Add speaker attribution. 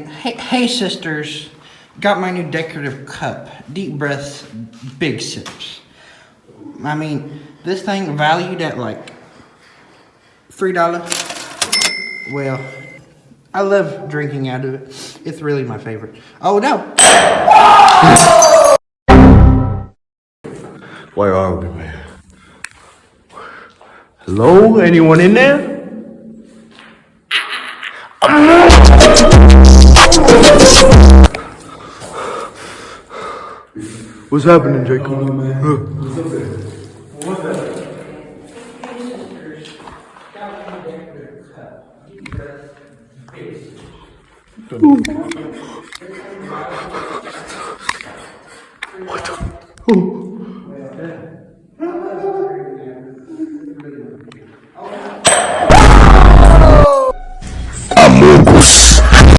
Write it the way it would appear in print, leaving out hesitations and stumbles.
Speaker 1: And hey sisters, got my new decorative cup. Deep breaths, big sips. I mean, this thing valued at like $3. Well, I love drinking out of it. It's really my favorite. Oh no!
Speaker 2: Where are we, man? Hello? Anyone in there? What's happening, Jacob?
Speaker 3: What's up there? What's that?
Speaker 2: What the?